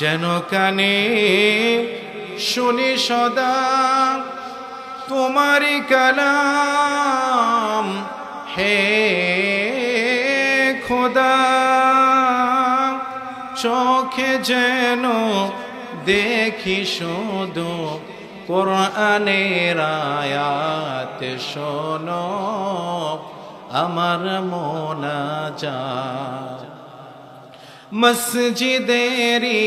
যেন কানে শুনি সদা তোমারি কালাম হে খোদা। চোখে যেন দেখি শুধু কোরআনের আয়াত, শোনো আমার মোনাজাত। মসজিদেরি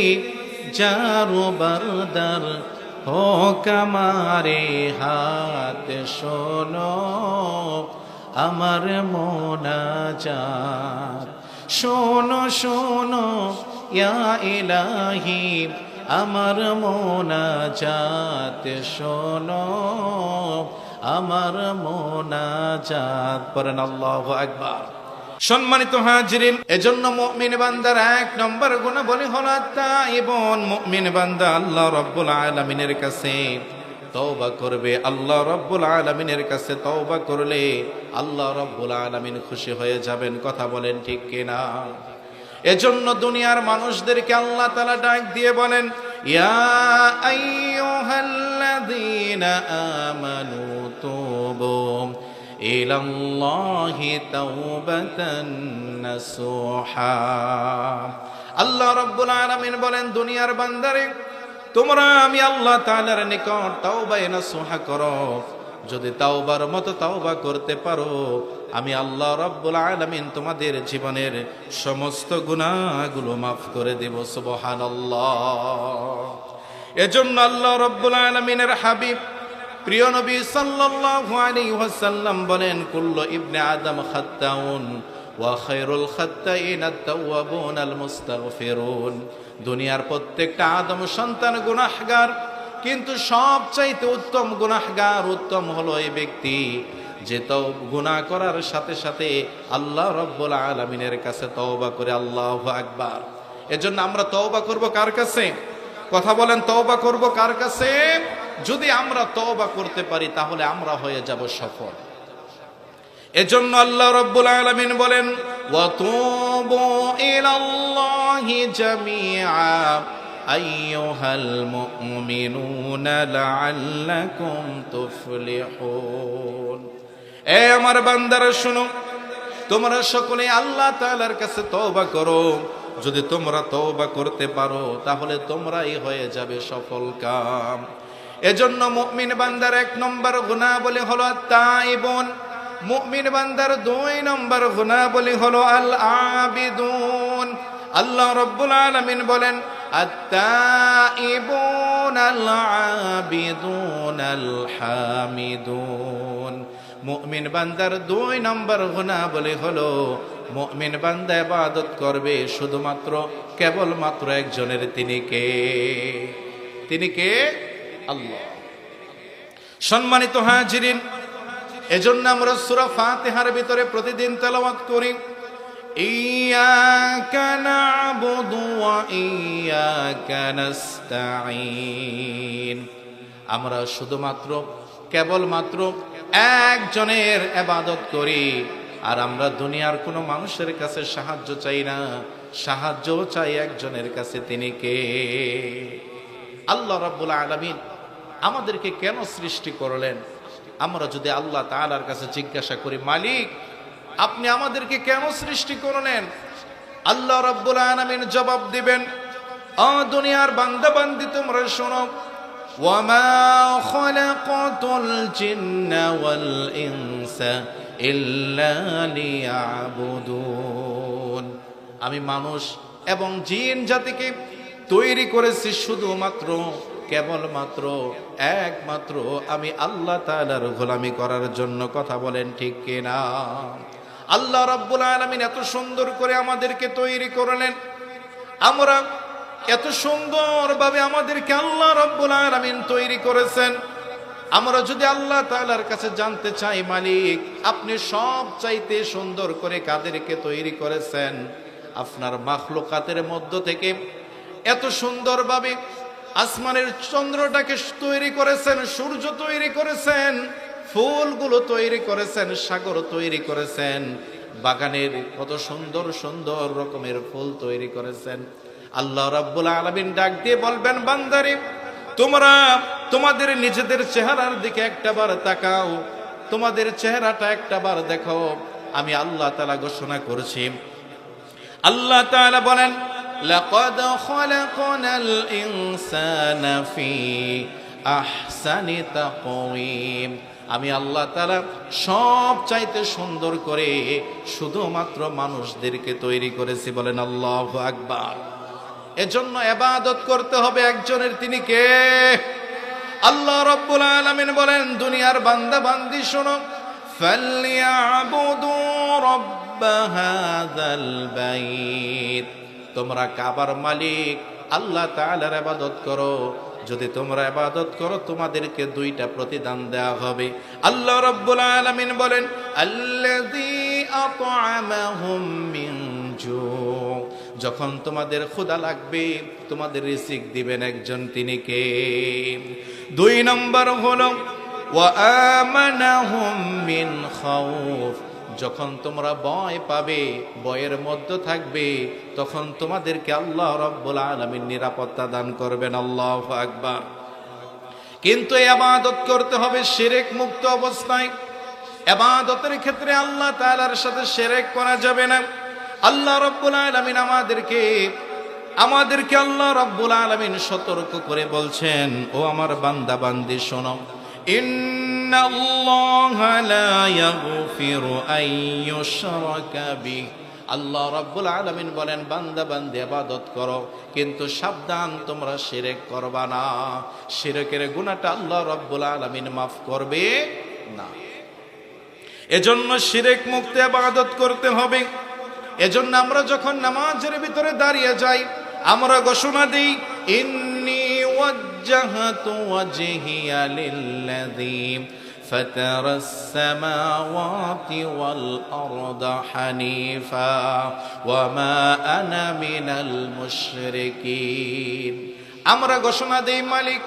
জারু বরদার হোক আমারে হাত, শোনো আমার মোনাজাত। শোনো শোনো ইয়া ইলাহি আমার মোনাজাত, শোনো আমার মোনাজাত। পড়েন আল্লাহু আকবার। সম্মানিত হাজিরিন, এজন্য মুমিন বান্দার এক নম্বর গুণাবলী হলো তাইবুন। মুমিন বান্দা আল্লাহ রাব্বুল আলামিনের কাছে তওবা করবে। আল্লাহ রাব্বুল আলামিনের কাছে তওবা করলে আল্লাহ রাব্বুল আলামিন খুশি হয়ে যাবেন। কথা বলেন ঠিক কিনা? এজন্য দুনিয়ার মানুষদেরকে আল্লাহ তাআলা ডাক দিয়ে বলেন, ইয়া আইয়ুহাল্লাযীনা আমানু তুবু ইলাল্লাহি তাওবাতান নাসুহা। আল্লাহ রাব্বুল আলামিন বলেন, দুনিয়ার বান্দারে তোমরা আমি আল্লাহ তাআলার নিকট তাওবায়ে নাসুহা করো। যদি তাওবার মতো তাওবা করতে পারো, আমি আল্লাহ রাব্বুল আলামিন তোমাদের জীবনের সমস্ত গুনাহগুলো মাফ করে দেব। সুবহানাল্লাহ। এজন্য আল্লাহ রাব্বুল আলামিনের হাবিব প্রিয় নবী সাল্লাল্লাহু আলাইহি ওয়াসাল্লাম বলেন, কুল্লু ইবনে আদম খাত্তাউন ওয়া খায়রুল খাত্তাইন আত-তাওয়াবুন আল মুস্তাগফিরুন। দুনিয়ার প্রত্যেকটা আদম সন্তান গুনাহগার, কিন্তু সবচাইতে উত্তম গুনাহগার উত্তম হলো এই ব্যক্তি যে গুনাহ করার সাথে সাথে আল্লাহ রাব্বুল আলামিনের কাছে তওবা করে। আল্লাহু আকবার। এজন্য আমরা তওবা করব কার কাছে? কথা বলেন, তওবা করব কার কাছে? যদি আমরা তওবা করতে পারি তাহলে আমরা হয়ে যাব সফল। এজন্য আল্লাহ রাব্বুল আলামিন বলেন, ওয়া তুবু ইলাল্লাহি জামিআ আইয়ুহাল মুমিনুনা লাআল্লাকুম তুফলিহুন। এ আমার বান্দারা শুনো, তোমরা সকলে আল্লাহ তাআলার কাছে তওবা করো। যদি তোমরা তওবা করতে পারো তাহলে তোমরাই হয়ে যাবে সফল কাম। এজন্য মুমিন বান্দার এক নম্বর গুনাহবলী হলো তাইবুন। মুমিন বান্দার দুই নম্বর গুনাহবলী হলো আল আবিদুন। আল্লাহ রাব্বুল আলামিন বলেন, আত-তাইবুন আল আবিদুন আল হামিদুন। মুমিন বান্দার দুই নম্বর গুনাহবলী হলো মুমিন বান্দা ইবাদত করবে শুধুমাত্র কেবলমাত্র একজনের। তিনি কে? তিনি কে? আল্লাহ। সম্মানিত হাজিরিন, এজন্য আমরা সূরা ফাতিহার ভিতরে প্রতিদিন তেলাওয়াত করি, ইয়াকা না'বুদু ওয়া ইয়াকা নাস্তাঈন। আমরা শুধুমাত্র কেবলমাত্র একজনের ইবাদত করি, আর আমরা দুনিয়ার কোনো মানুষের কাছে সাহায্য চাই না, সাহায্য চাই একজনের কাছে। তিনি কে? আল্লাহ রাব্বুল আলামিন আমাদেরকে কেন সৃষ্টি করলেন? আমরা যদি আল্লাহ তাআলার কাছে জিজ্ঞাসা করি, মালিক আপনি আমাদেরকে কেন সৃষ্টি করলেন? আল্লাহ রাব্বুল আলামিন জবাব দিবেন, ও দুনিয়ার বান্দা বান্দি তোমরা শোনো, ওয়ামা খালাকাতুল জিন্না ওয়াল ইনসা ইল্লা লিয়াবুদুন। আমি মানুষ এবং জিন জাতিকে তৈরি করেছি শুধুমাত্র কেবলমাত্র একমাত্র আমি আল্লাহ তাআলার গোলামি করার জন্য। কথা বলেন ঠিক কিনা? আল্লাহ রাব্বুল আলামিন এত সুন্দর করে আমাদেরকে তৈরি করলেন, আমরা এত সুন্দরভাবে আমাদেরকে আল্লাহ রাব্বুল আলামিন তৈরি করেছেন। আমরা যদি আল্লাহ তাআলার কাছে জানতে চাই, মালিক আপনি সব চাইতে সুন্দর করে কাদেরকে তৈরি করেছেন? আপনার মাখলুকাতের মধ্য থেকে এত সুন্দরভাবে আসমানের চন্দ্রটাকে তৈরি করেছেন, সূর্য তৈরি করেছেন, ফুলগুলো তৈরি করেছেন, সাগর তৈরি করেছেন, বাগানের কত সুন্দর সুন্দর রকমের ফুল তৈরি করেছেন। আল্লাহ রাব্বুল আলামিন ডাক দিয়ে বলবেন, বান্দারে তোমরা তোমাদের নিজেদের চেহারার দিকে একটাবার তাকাও, তোমাদের চেহারাটা একটাবার দেখো। আমি আল্লাহ তাআলা ঘোষণা করছি, আল্লাহ তাআলা বলেন, লাকাদ খালাকনাল ইনসানা ফি আহসানি তাকওয়িম। আমি আল্লাহ তাআলা সব চাইতে সুন্দর করে শুধুমাত্র মানুষদেরকে তৈরি করেছি। বলেন আল্লাহু আকবার। এজন্য ইবাদত করতে হবে একজনের, তিনি কে? আল্লাহ রাব্বুল আলামিন বলেন, দুনিয়ার বান্দা বান্দি শোনো, ফালইয়াবুদু রাব্ব হাযাল বাইত। তোমরা কাবার মালিক আল্লাহ তাআলার ইবাদত করো। যদি তোমরা ইবাদত করো তোমাদেরকে দুইটা প্রতিদান দেওয়া হবে। আল্লাহ রাব্বুল আলামিন বলেন, আল্লাযী আত'আমাহুম মিন জু। যখন তোমাদের ক্ষুধা লাগবে তোমাদের রিজিক দিবেন একজন, তিনি কে? দুই নম্বর হলো ওয়া আমানাহুম মিন খাউফ। যখন তোমরা ভয় পাবে, ভয়ের মধ্যে থাকবে, তখন তোমাদেরকে আল্লাহ রাব্বুল আলামিন নিরাপত্তা দান করবেন। আল্লাহু আকবার। কিন্তু এই ইবাদত করতে হবে শিরক মুক্ত অবস্থায়। ইবাদতের ক্ষেত্রে আল্লাহ তাআলার সাথে শিরক করা যাবে না। আল্লাহ রাব্বুল আলামিন আমাদেরকে আল্লাহ রাব্বুল আলামিন সতর্ক করে বলছেন, ও আমার বান্দা বান্দি শোনো, ইন্নাল্লাহা লা ইয়াগফিরু আন ইউশরাকা বিহি। আল্লাহ রাব্বুল আলামিন বলেন, বান্দা বান্দি ইবাদত করো, কিন্তু সাবধান তোমরা শিরক করবা না। শিরকের গুনাহটা আল্লাহ রাব্বুল আলামিন মাফ করবে না। এজন্য শিরক মুক্ত ইবাদত করতে হবে। এজন্য আমরা যখন নামাজের ভিতরে দাঁড়িয়ে যাই, আমরা ঘোষণা দিই, ইন্নী ওয়াজ্জাহতু ওয়াজহিয়া লিল্লাযী ফাতারাস সামাওয়াতি ওয়াল আরদা হানিফা ওয়া মা আনা মিনাল মুশরিকিন। আমরা ঘোষণা দিই, মালিক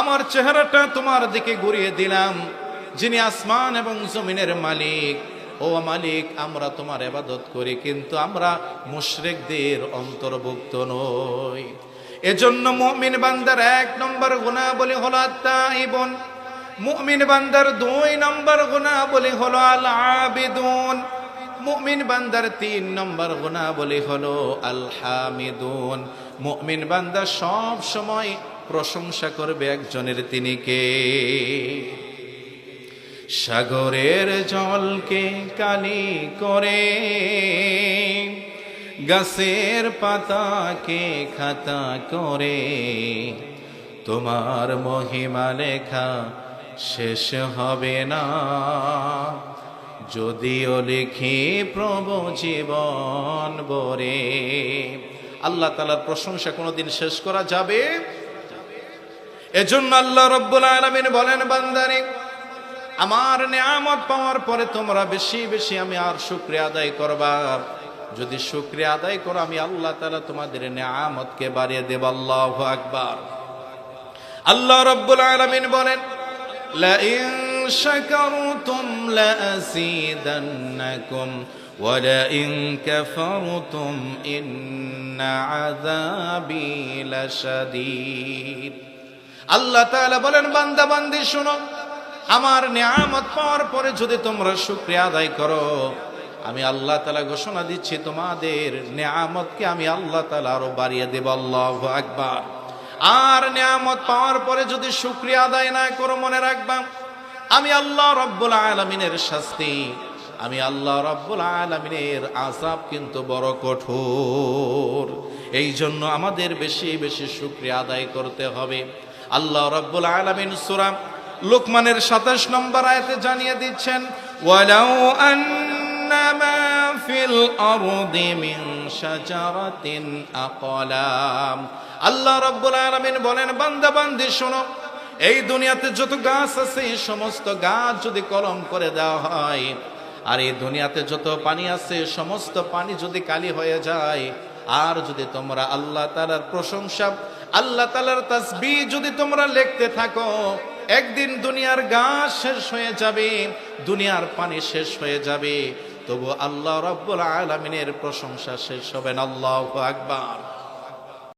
আমার চেহারাটা তোমার দিকে ঘুরিয়ে দিলাম, যিনি আসমান এবং জমিনের মালিক। ও মালিক, আমরা তোমার ইবাদত করি, কিন্তু আমরা মুশরিকদের অন্তর্ভুক্ত নই। এজন্য মুমিন বান্দার 1 নম্বর গুনাহবলী হলো আত-তাইবুন। মুমিন বান্দার 2 নম্বর গুনাহবলী হলো আল-আবিদুন। মুমিন বান্দার 3 নম্বর গুনাহবলী হলো আল-হামিদুন। মুমিন বান্দা সব সময় প্রশংসা করবে একজনের, তিনি কে? সাগরের জলকে কালি করে, গাছের পাতাকে খাতা করে, তোমার মহিমা লেখা শেষ হবে না, যদিও লিখি প্রভু জীবন ভরে। আল্লাহ তাআলার প্রশংসা কোনোদিন শেষ করা যাবে? এজন্য আল্লাহ রাব্বুল আলামিন বলেন, বান্দারে আমার নিয়ামত পাওয়ার পরে তোমরা বেশি বেশি আমি আর শুকরিয়া আদায় করবা। যদি শুকরিয়া আদায় করো, আমি আল্লাহ তাআলা তোমাদের নিয়ামতকে বাড়িয়ে দেব। আল্লাহু আকবার। আল্লাহ রাব্বুল আলামিন বলেন, লা ইন শাকারতুম লা আযীদান্নাকুম ওয়া লা ইন কাফারতুম ইন্না আযাবি লাশাদীদ। আল্লাহ তাআলা বলেন, বান্দা বান্দি শোনো, আমার নিয়ামত পাওয়ার পরে যদি তোমরা শুকরিয়া আদায় করো, আমি আল্লাহ তাআলা ঘোষণা দিচ্ছি তোমাদের নিয়ামতকে আমি আল্লাহ তাআলা আরো বাড়িয়ে দেব। আল্লাহু আকবার। আর নিয়ামত পাওয়ার পরে যদি শুকরিয়া আদায় না করো, মনে রাখবা আমি আল্লাহ রাব্বুল আলামিনের শাস্তি, আমি আল্লাহ রাব্বুল আলামিনের আযাব কিন্তু বড় কঠোর। এই জন্য আমাদের বেশি বেশি শুকরিয়া আদায় করতে হবে। আল্লাহ রাব্বুল আলামিন সূরা লুকমানের 27 নম্বর আয়াতে জানিয়ে দিচ্ছেন, ওয়ালাউ আন্নামা ফিল আরদি মিন শাজারাতিন আকলাম। আল্লাহ রাব্বুল আলামিন বলেন, বান্দা বান্দি শোনো, এই দুনিয়াতে যত গাছ আছে এই সমস্ত গাছ যদি কলম করে দেওয়া হয়, আর এই দুনিয়াতে যত পানি আছে সমস্ত পানি যদি কালি হয়ে যায়, আর যদি তোমরা আল্লাহ তাআলার প্রশংসা, আল্লাহ তাআলার তাসবিহ যদি তোমরা লিখতে থাকো, একদিন দুনিয়ার গাছ শেষ হয়ে যাবে, দুনিয়ার পানি শেষ হয়ে যাবে, তবু আল্লাহ রাব্বুল আলামিনের প্রশংসা শেষ হবে না। আল্লাহু আকবার।